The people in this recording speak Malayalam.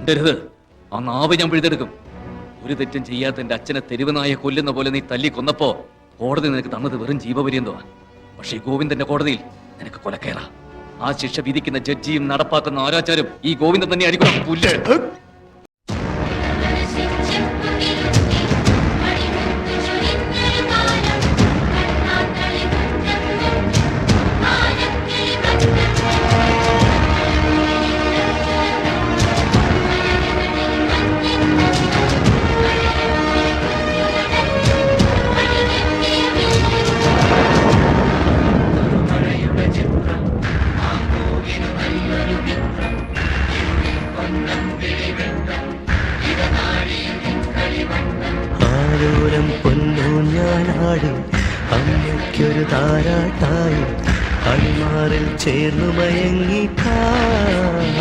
മിണ്ടരുത്. ആ നാവ് ഞാൻ പിഴുതെടുക്കും. ഒരു തെറ്റും ചെയ്യാത്ത എന്റെ അച്ഛനെ തെരുവനായ കൊല്ലുന്ന പോലെ നീ തല്ലി കൊന്നപ്പോ കോടതി നിനക്ക് തന്നത് വെറും ജീവപര്യന്തമാ. പക്ഷേ ഈ ഗോവിന്ദന്റെ കോടതിയിൽ നിനക്ക് കൊലക്കേറ. ആ ശിക്ഷ വിധിക്കുന്ന ജഡ്ജിയും നടപ്പാക്കുന്ന ആരാച്ചാരും ഈ ഗോവിന്ദൻ തന്നെ ആയിരിക്കും. പുല്ല്. ആലോലം പൊന്നൂഞ്ഞാലാടി അമ്മയ്ക്കൊരു താരാട്ടായി അണിമാറിൽ ചേർന്നു മയങ്ങി